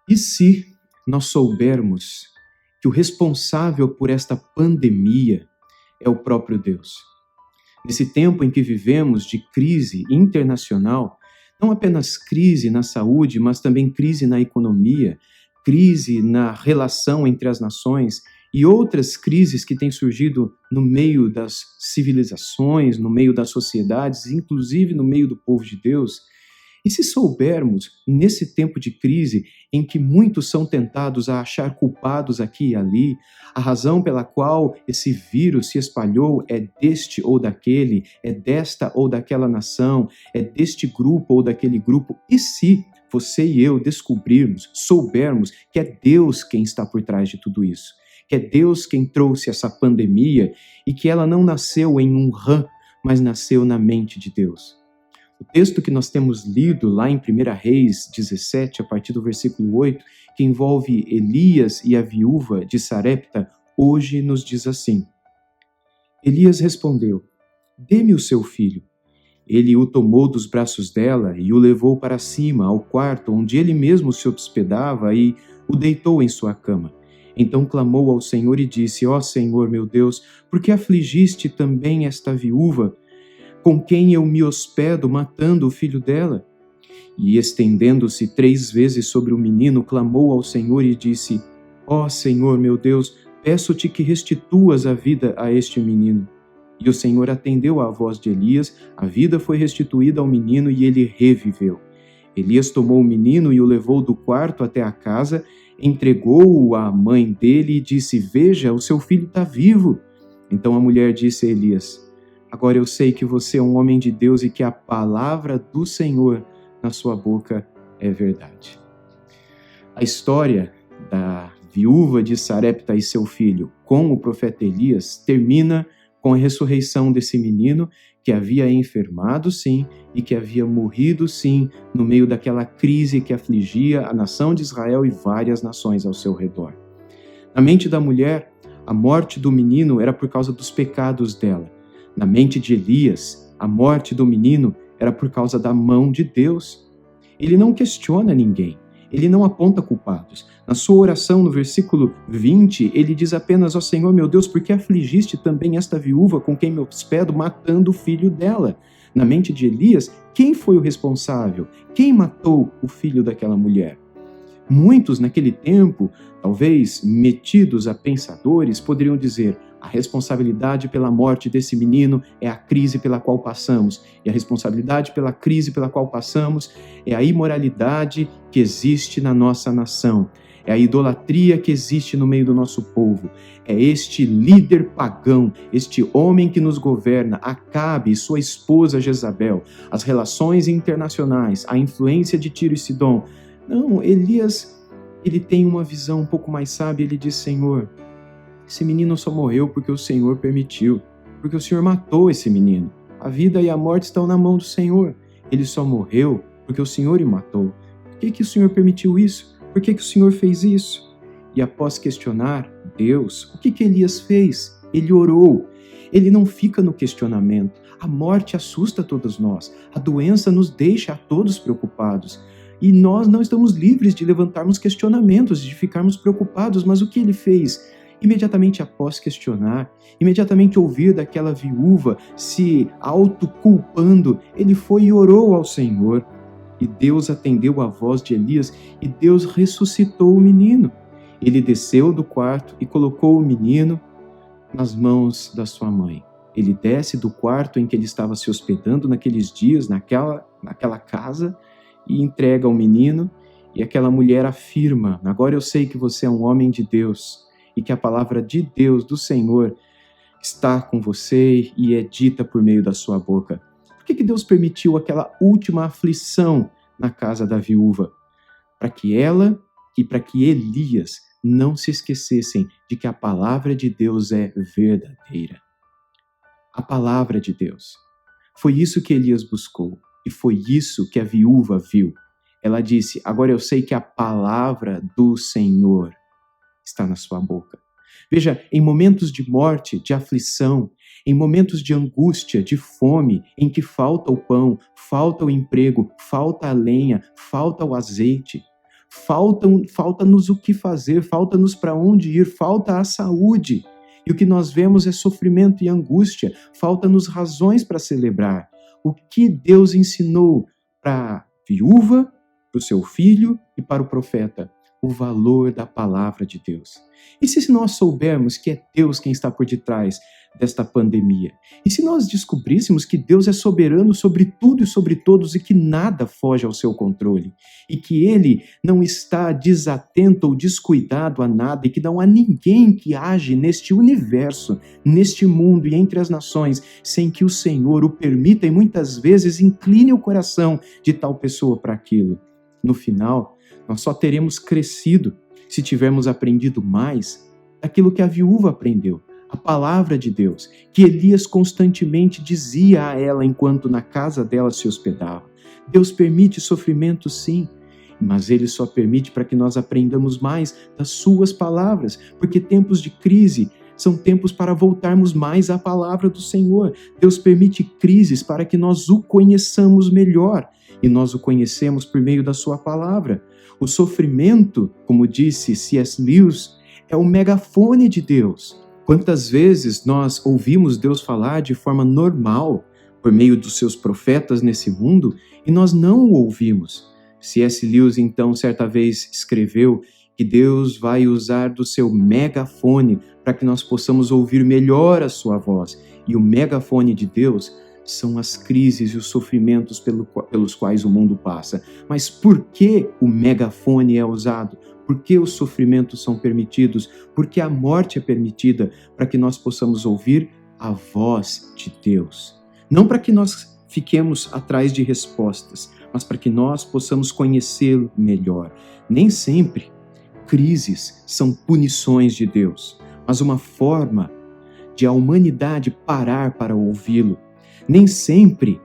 E se nós soubermos que o responsável por esta pandemia é o próprio Deus? Nesse tempo em que vivemos de crise internacional, não apenas crise na saúde, mas também crise na economia, crise na relação entre as nações e outras crises que têm surgido no meio das civilizações, no meio das sociedades, inclusive no meio do povo de Deus. E se soubermos, nesse tempo de crise, em que muitos são tentados a achar culpados aqui e ali, a razão pela qual esse vírus se espalhou é deste ou daquele, é desta ou daquela nação, é deste grupo ou daquele grupo, e se você e eu descobrirmos, soubermos que é Deus quem está por trás de tudo isso, que é Deus quem trouxe essa pandemia e que ela não nasceu em um rã, mas nasceu na mente de Deus. O texto que nós temos lido lá em 1 Reis 17, a partir do versículo 8, que envolve Elias e a viúva de Sarepta, hoje nos diz assim: Elias respondeu: Dê-me o seu filho. Ele o tomou dos braços dela e o levou para cima, ao quarto onde ele mesmo se hospedava, e o deitou em sua cama. Então clamou ao Senhor e disse: Ó Senhor, meu Deus, por que afligiste também esta viúva, com quem eu me hospedo, matando o filho dela? E estendendo-se 3 vezes sobre o menino, clamou ao Senhor e disse: Ó Senhor, meu Deus, peço-te que restituas a vida a este menino. E o Senhor atendeu à voz de Elias, a vida foi restituída ao menino e ele reviveu. Elias tomou o menino e o levou do quarto até a casa, entregou-o à mãe dele e disse: Veja, o seu filho está vivo. Então a mulher disse a Elias: Agora eu sei que você é um homem de Deus e que a palavra do Senhor na sua boca é verdade. A história da viúva de Sarepta e seu filho com o profeta Elias termina com a ressurreição desse menino que havia enfermado, sim, e que havia morrido, sim, no meio daquela crise que afligia a nação de Israel e várias nações ao seu redor. Na mente da mulher, a morte do menino era por causa dos pecados dela. Na mente de Elias, a morte do menino era por causa da mão de Deus. Ele não questiona ninguém, ele não aponta culpados. Na sua oração, no versículo 20, ele diz apenas: Ó Senhor, meu Deus, por que afligiste também esta viúva com quem me hospedo, matando o filho dela? Na mente de Elias, quem foi o responsável? Quem matou o filho daquela mulher? Muitos naquele tempo, talvez metidos a pensadores, poderiam dizer: a responsabilidade pela morte desse menino é a crise pela qual passamos, e a responsabilidade pela crise pela qual passamos é a imoralidade que existe na nossa nação, é a idolatria que existe no meio do nosso povo, é este líder pagão, este homem que nos governa, Acabe e sua esposa Jezabel, as relações internacionais, a influência de Tiro e Sidom. Não, Elias, ele tem uma visão um pouco mais sábia, ele diz: Senhor, esse menino só morreu porque o Senhor permitiu, porque o Senhor matou esse menino. A vida e a morte estão na mão do Senhor. Ele só morreu porque o Senhor o matou. Por que o Senhor permitiu isso? Por que o Senhor fez isso? E após questionar Deus, o que Elias fez? Ele orou. Ele não fica no questionamento. A morte assusta todos nós. A doença nos deixa a todos preocupados. E nós não estamos livres de levantarmos questionamentos, de ficarmos preocupados. Mas o que ele fez? Imediatamente após questionar, imediatamente ouvir daquela viúva se autoculpando, ele foi e orou ao Senhor. E Deus atendeu a voz de Elias e Deus ressuscitou o menino. Ele desceu do quarto e colocou o menino nas mãos da sua mãe. Ele desce do quarto em que ele estava se hospedando naqueles dias, naquela casa, e entrega o menino. E aquela mulher afirma: Agora eu sei que você é um homem de Deus e que a palavra de Deus, do Senhor, está com você e é dita por meio da sua boca. Por que Deus permitiu aquela última aflição na casa da viúva? Para que ela e para que Elias não se esquecessem de que a palavra de Deus é verdadeira. A palavra de Deus. Foi isso que Elias buscou e foi isso que a viúva viu. Ela disse: Agora eu sei que a palavra do Senhor está na sua boca. Veja, em momentos de morte, de aflição, em momentos de angústia, de fome, em que falta o pão, falta o emprego, falta a lenha, falta o azeite, falta-nos o que fazer, falta-nos para onde ir, falta a saúde. E o que nós vemos é sofrimento e angústia, falta-nos razões para celebrar. O que Deus ensinou para a viúva, para o seu filho e para o profeta? O valor da palavra de Deus. E se nós soubermos que é Deus quem está por detrás desta pandemia? E se nós descobríssemos que Deus é soberano sobre tudo e sobre todos e que nada foge ao seu controle? E que Ele não está desatento ou descuidado a nada e que não há ninguém que age neste universo, neste mundo e entre as nações sem que o Senhor o permita e muitas vezes incline o coração de tal pessoa para aquilo? No final, nós só teremos crescido se tivermos aprendido mais daquilo que a viúva aprendeu, a palavra de Deus, que Elias constantemente dizia a ela enquanto na casa dela se hospedava. Deus permite sofrimento, sim, mas Ele só permite para que nós aprendamos mais das suas palavras, porque tempos de crise são tempos para voltarmos mais à palavra do Senhor. Deus permite crises para que nós o conheçamos melhor, e nós o conhecemos por meio da sua palavra. O sofrimento, como disse C.S. Lewis, é o megafone de Deus. Quantas vezes nós ouvimos Deus falar de forma normal, por meio dos seus profetas nesse mundo, e nós não o ouvimos. C.S. Lewis, então, certa vez escreveu que Deus vai usar do seu megafone para que nós possamos ouvir melhor a sua voz. E o megafone de Deus são as crises e os sofrimentos pelos quais o mundo passa. Mas por que o megafone é usado? Por que os sofrimentos são permitidos? Por que a morte é permitida? Para que nós possamos ouvir a voz de Deus. Não para que nós fiquemos atrás de respostas, mas para que nós possamos conhecê-lo melhor. Nem sempre crises são punições de Deus, mas uma forma de a humanidade parar para ouvi-lo. Nem sempre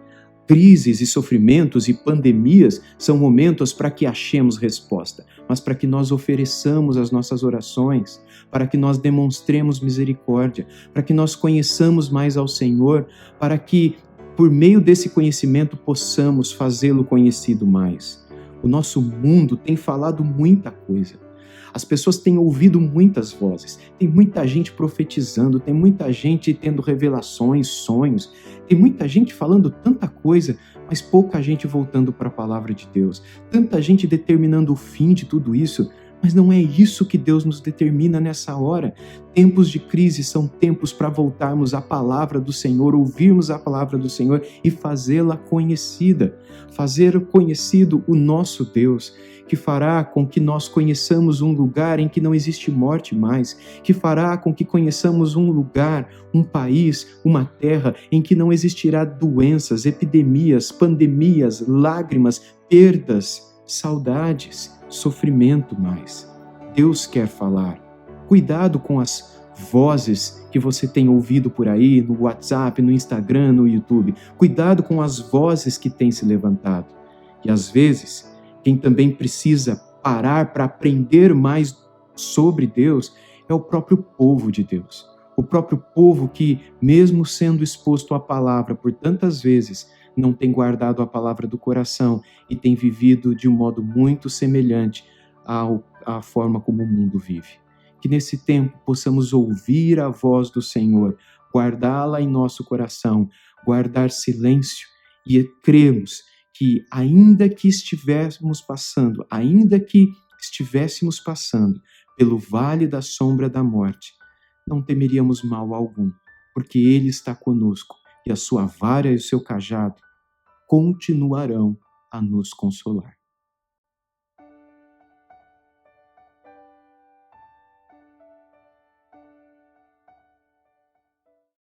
crises e sofrimentos e pandemias são momentos para que achemos resposta, mas para que nós ofereçamos as nossas orações, para que nós demonstremos misericórdia, para que nós conheçamos mais ao Senhor, para que, por meio desse conhecimento, possamos fazê-lo conhecido mais. O nosso mundo tem falado muita coisa. As pessoas têm ouvido muitas vozes, tem muita gente profetizando, tem muita gente tendo revelações, sonhos, tem muita gente falando tanta coisa, mas pouca gente voltando para a palavra de Deus, tanta gente determinando o fim de tudo isso, mas não é isso que Deus nos determina nessa hora. Tempos de crise são tempos para voltarmos à palavra do Senhor, ouvirmos a palavra do Senhor e fazê-la conhecida, fazer conhecido o nosso Deus, que fará com que nós conheçamos um lugar em que não existe morte mais, que fará com que conheçamos um lugar, um país, uma terra em que não existirá doenças, epidemias, pandemias, lágrimas, perdas, saudades, sofrimento mais. Deus quer falar. Cuidado com as vozes que você tem ouvido por aí no WhatsApp, no Instagram, no YouTube. Cuidado com as vozes que têm se levantado. E às vezes, quem também precisa parar para aprender mais sobre Deus é o próprio povo de Deus. O próprio povo que, mesmo sendo exposto à palavra por tantas vezes, não tem guardado a palavra do coração e tem vivido de um modo muito semelhante à forma como o mundo vive. Que nesse tempo possamos ouvir a voz do Senhor, guardá-la em nosso coração, guardar silêncio e cremos que ainda que estivéssemos passando pelo vale da sombra da morte, não temeríamos mal algum, porque Ele está conosco e a sua vara e o seu cajado continuarão a nos consolar.